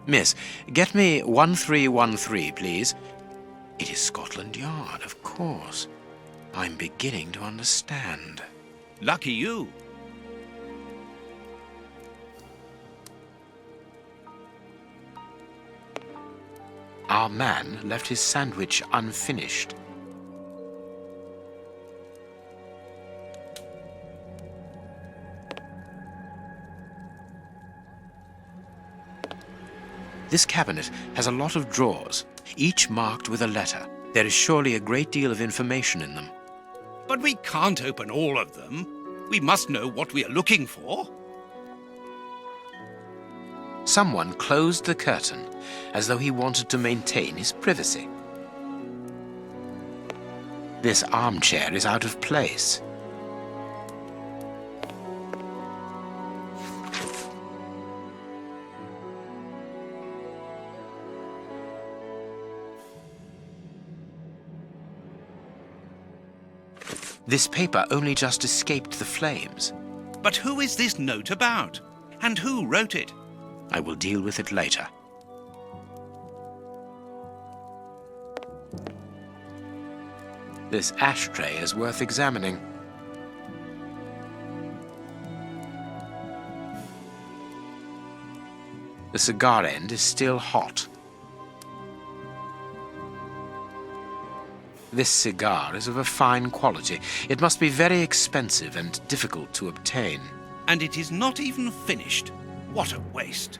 Miss, get me 1313, please. It is Scotland Yard, of course. I'm beginning to understand. Lucky you. Our man left his sandwich unfinished. This cabinet has a lot of drawers, each marked with a letter. There is surely a great deal of information in them. But we can't open all of them. We must know what we are looking for. Someone closed the curtain as though he wanted to maintain his privacy. This armchair is out of place. This paper only just escaped the flames. But who is this note about? And who wrote it? I will deal with it later. This ashtray is worth examining. The cigar end is still hot. This cigar is of a fine quality. It must be very expensive and difficult to obtain. And it is not even finished. What a waste.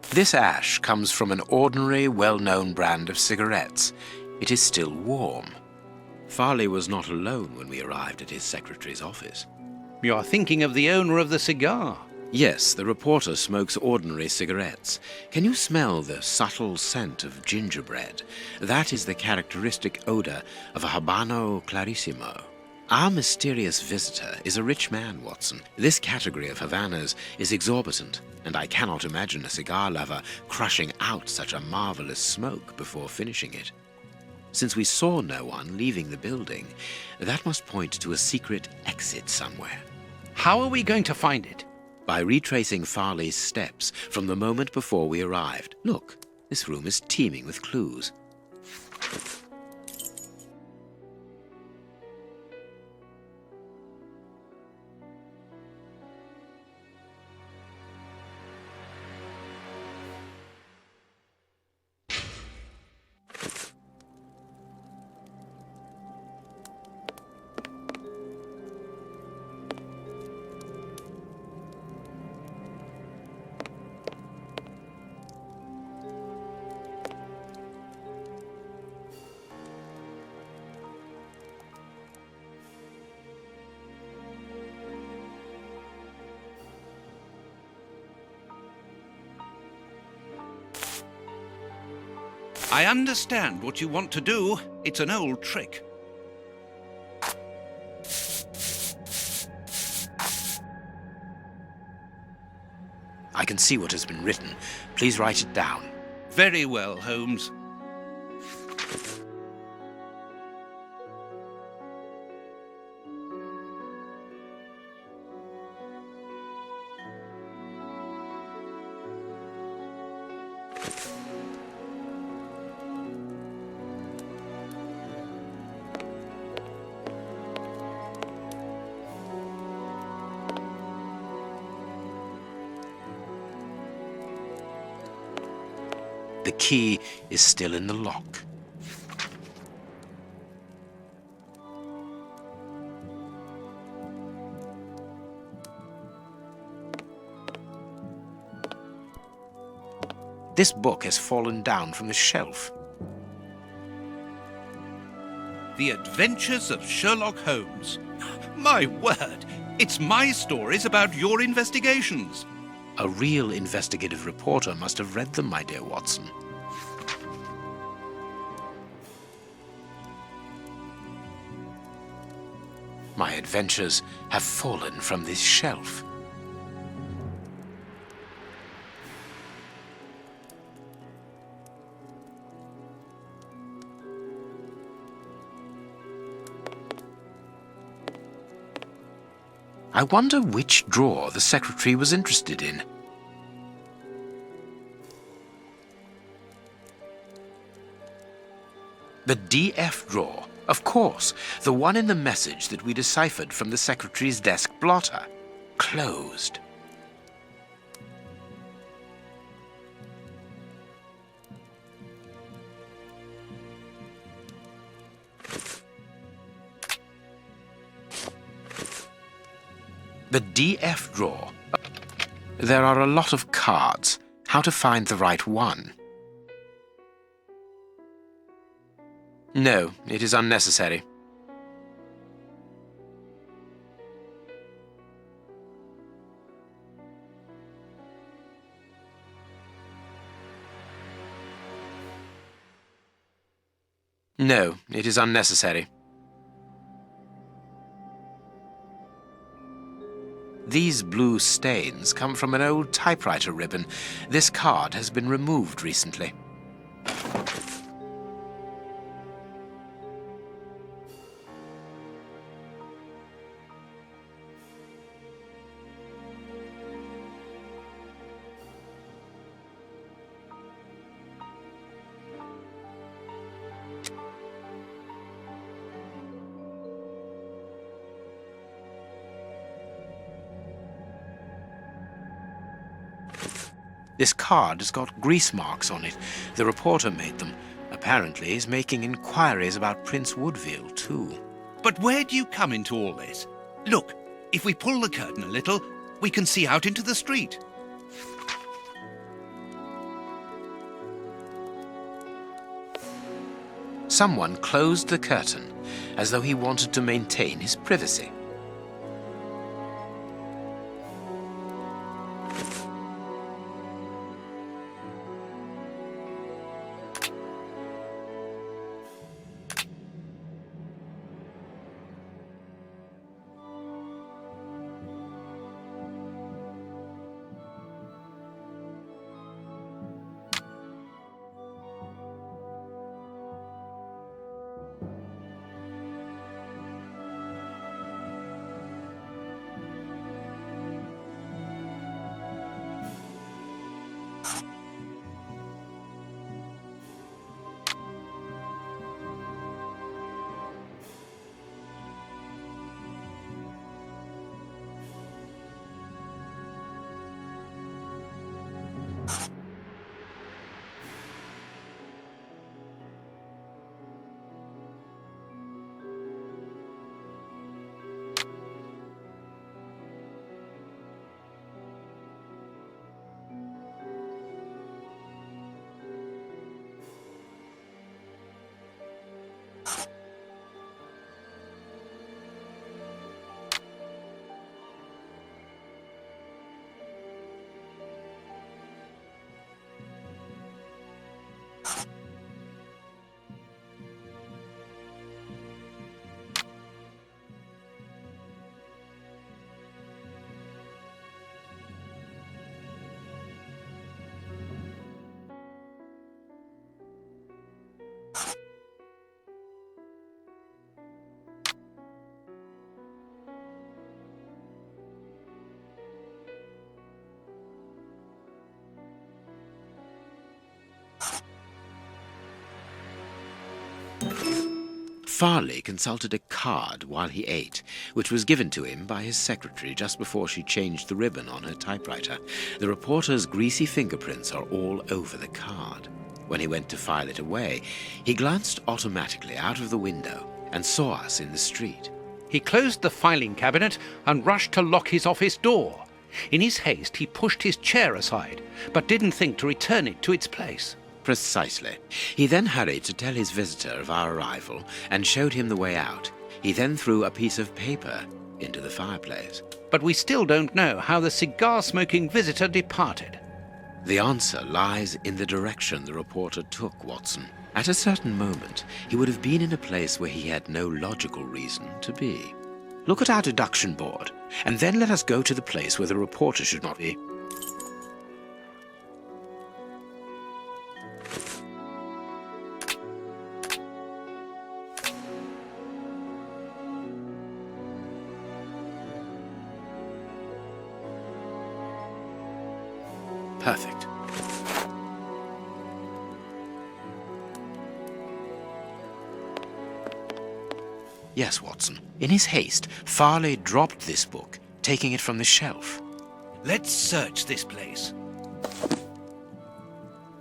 This ash comes from an ordinary, well-known brand of cigarettes. It is still warm. Farley was not alone when we arrived at his secretary's office. You are thinking of the owner of the cigar. Yes, the reporter smokes ordinary cigarettes. Can you smell the subtle scent of gingerbread? That is the characteristic odor of a Habano Clarissimo. Our mysterious visitor is a rich man, Watson. This category of Havanas is exorbitant, and I cannot imagine a cigar lover crushing out such a marvelous smoke before finishing it. Since we saw no one leaving the building, that must point to a secret exit somewhere. How are we going to find it? By retracing Farley's steps from the moment before we arrived. Look, this room is teeming with clues. I understand what you want to do. It's an old trick. I can see what has been written. Please write it down. Very well, Holmes. The key is still in the lock. This book has fallen down from the shelf. The Adventures of Sherlock Holmes. My word, it's my stories about your investigations. A real investigative reporter must have read them, my dear Watson. My adventures have fallen from this shelf. I wonder which drawer the secretary was interested in. The DF drawer, of course, the one in the message that we deciphered from the secretary's desk blotter. Closed. The DF drawer. There are a lot of cards. How to find the right one? No, it is unnecessary. No, it is unnecessary. These blue stains come from an old typewriter ribbon. This card has been removed recently. This card has got grease marks on it. The reporter made them. Apparently he's making inquiries about Prince Woodville, too. But where do you come into all this? Look, if we pull the curtain a little, we can see out into the street. Someone closed the curtain, as though he wanted to maintain his privacy. Farley consulted a card while he ate, which was given to him by his secretary just before she changed the ribbon on her typewriter. The reporter's greasy fingerprints are all over the card. When he went to file it away, he glanced automatically out of the window and saw us in the street. He closed the filing cabinet and rushed to lock his office door. In his haste, he pushed his chair aside, but didn't think to return it to its place. Precisely. He then hurried to tell his visitor of our arrival and showed him the way out. He then threw a piece of paper into the fireplace. But we still don't know how the cigar-smoking visitor departed. The answer lies in the direction the reporter took, Watson. At a certain moment, he would have been in a place where he had no logical reason to be. Look at our deduction board, and then let us go to the place where the reporter should not be. Perfect. Yes, Watson. In his haste, Farley dropped this book, taking it from the shelf. Let's search this place.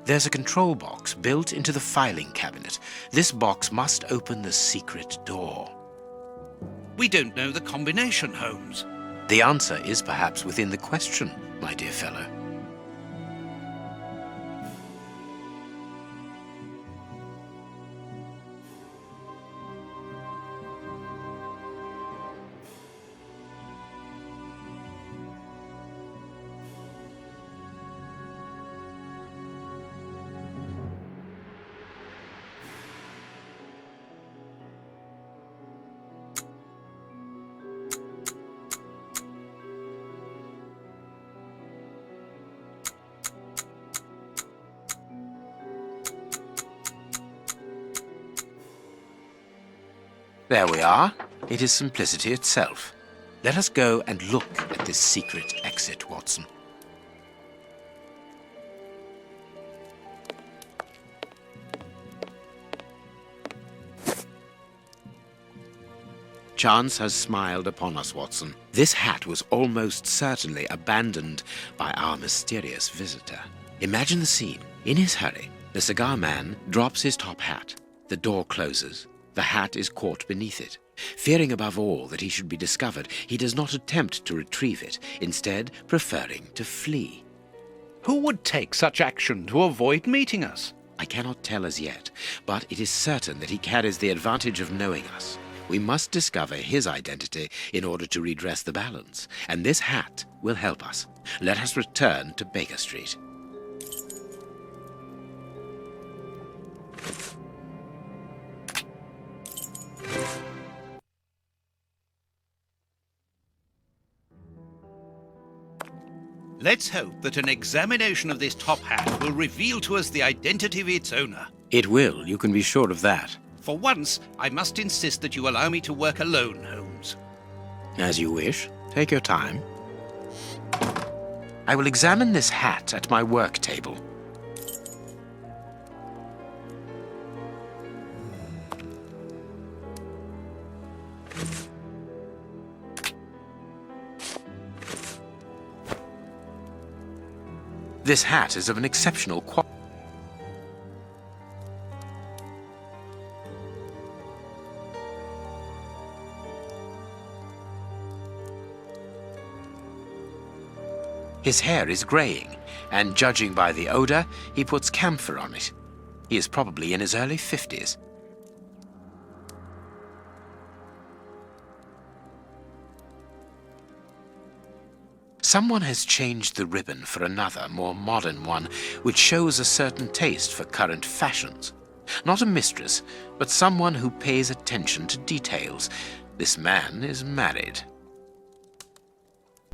There's a control box built into the filing cabinet. This box must open the secret door. We don't know the combination, Holmes. The answer is perhaps within the question, my dear fellow. There we are. It is simplicity itself. Let us go and look at this secret exit, Watson. Chance has smiled upon us, Watson. This hat was almost certainly abandoned by our mysterious visitor. Imagine the scene. In his hurry, the cigar man drops his top hat. The door closes. The hat is caught beneath it. Fearing above all that he should be discovered, he does not attempt to retrieve it, instead preferring to flee. Who would take such action to avoid meeting us? I cannot tell as yet, but it is certain that he carries the advantage of knowing us. We must discover his identity in order to redress the balance, and this hat will help us. Let us return to Baker Street. Let's hope that an examination of this top hat will reveal to us the identity of its owner. It will, you can be sure of that. For once, I must insist that you allow me to work alone, Holmes. As you wish. Take your time. I will examine this hat at my work table. This hat is of an exceptional quality. His hair is graying, and judging by the odor, he puts camphor on it. He is probably in his early 50s. Someone has changed the ribbon for another, more modern one, which shows a certain taste for current fashions. Not a mistress, but someone who pays attention to details. This man is married.